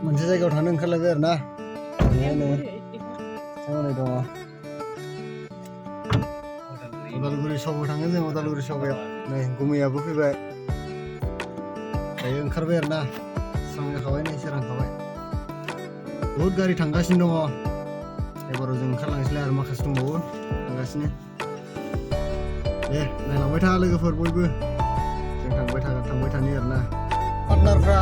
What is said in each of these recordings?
मोनसे जायगायाव थांनो ओंखारलायबाय आरो ना नै दङ उदालगुरि सकाव थाङो जों उदालगुरि सकायाव नै गुमैयाबो फैबाय दायो ओंखारबाय आरो ना स्रां जाखाबाय नै सोरांखाबाय बहुद गारि थांगासिनो दङ एबाराव जों ओंखारलांसैलाय आरो माखासे दंबावो थांगासिनो दे नायलांबाय था लोगोफोर बयबो जों थांबाय थानि आरो ना पार्टनारफ्रा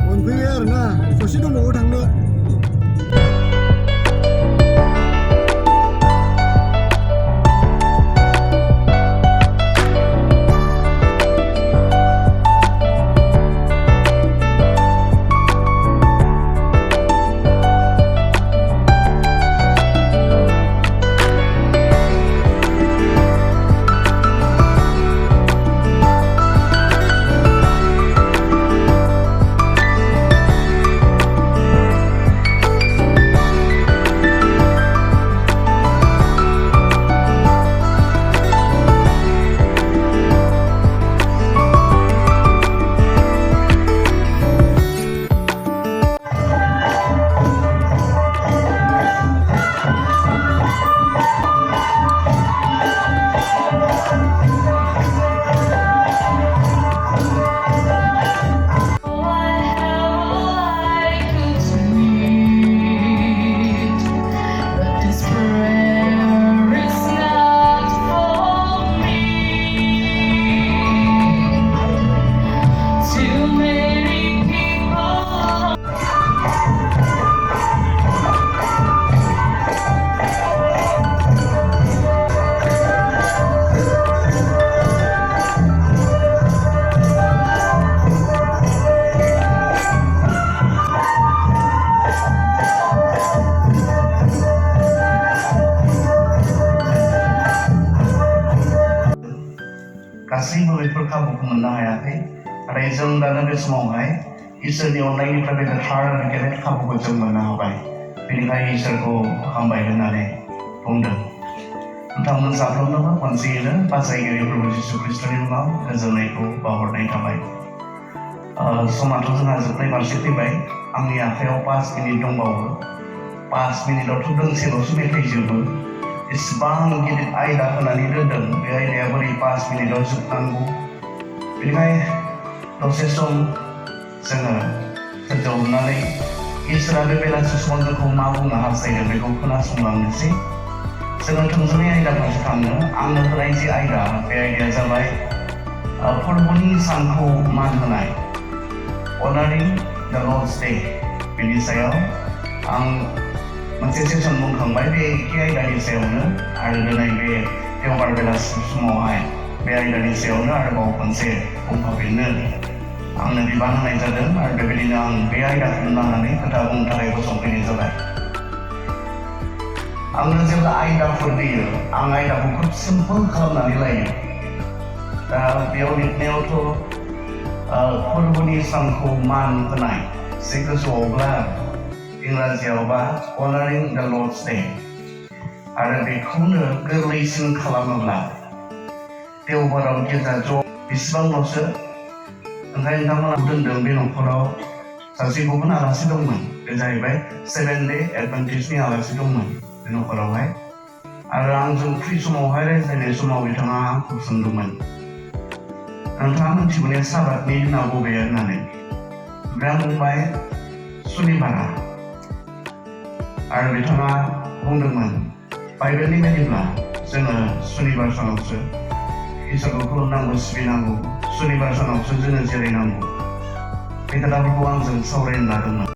मोनफैबाय आरो ना ससे दंबावो थांनो गासैबो बेफोर खाबुखौ मोननो हायाखै नाथाय जों दानो बे समावहाय इसोरनि अननायनिफ्राय बे गोथार गेदेर खाबुखौ जों मोननो हाबाय बेनिखायनो इसोरखौ हामबाय होननानै बुंदों नोंथांमोन साफ्रोमनोबो खनसेयैनो बासायगिरि प्रभु जिसु ख्रीष्टनि मुङाव गोजोननायखौ बावहरनाय थाबाय समाथ' जोंहा जोबनाय फारसे फैबाय आंनि आखायाव 5 मिनिट दंबावो 5 मिनिटावथ' दोंसेल'सो मेथाइ जोबो इसिबां गिदिर आयदा होनानै दोनदों बे आयदाया बोरै 5 मिनिटाव जोबनांगौ बेनिखायनो दसे सम जोङो दोनथ'नानै इसोरा बे बेलासि समाव जोंखौ मा बुंनो हास्थायदों बेखौ खोनासंलांनोसै जोङो थोंजोङै आयदा फारसे थाङो आंनो होनाय जे आयदा बे आयदाया जाबाय फोरबोनि सानखौ मान होनाय अनारिं द लर्ड्स डे बेनि सायाव आं मोनसे सेसन बुंखांबाय बे एखे आयदानि सायावनो आरो दिनै बे देवबार बेलासि समावहाय बे आयदानि सायावनो आरोबाव खनसे बुंफाफिननो आंनो बिबान होनाय जादों आरो बेबायदिनो आं बे आयदाखौ लानानै खोथा बुंनो थाखाय गसंफैनाय जाबाय आंनो जेब्ला आयदाफोर होयो आं आयदाखौ खोब सिम्पोल खालामनानै लायो दा बेयाव लिरनायावथ' फोरबोनि सानखौ मान होनाय एसे गोजौआवब्ला इंराजियावबा अनारिं द लर्ड्स डे आरो बेखौनो गोरलैसिन खालामोब्ला देवबाराव गिर्जा ज' बेसेबांल'सो ओंखायनो नोंथांमोना दोनदों बे न'खराव सासे गुबुन आलासि दंमोन बे जाहैबाय 7 डे एडभेन्टिस्टनि आलासि दंमोन बे न'खरावहाय आरो आंजों फ्रि समावहाय रायज्लायनाय समाव बिथाङा आंखौ सोंदोंमोन नोंथाङा मिथिगौने साबादनि दिना बबे होननानै ओमफ्राय आं बुंबाय सुनिबारा आरो बिथाङा बुंदोंमोन बाइबेलनि बायदिब्ला जोङो सुनिबार सानावसो इसोरखौ खुलुमनांगौ सिबिनांगौ सुनिबार सानावसो जोङो जिरायनांगौ बे खोथाफोरखौ आंजों सावरायनो लादोंमोन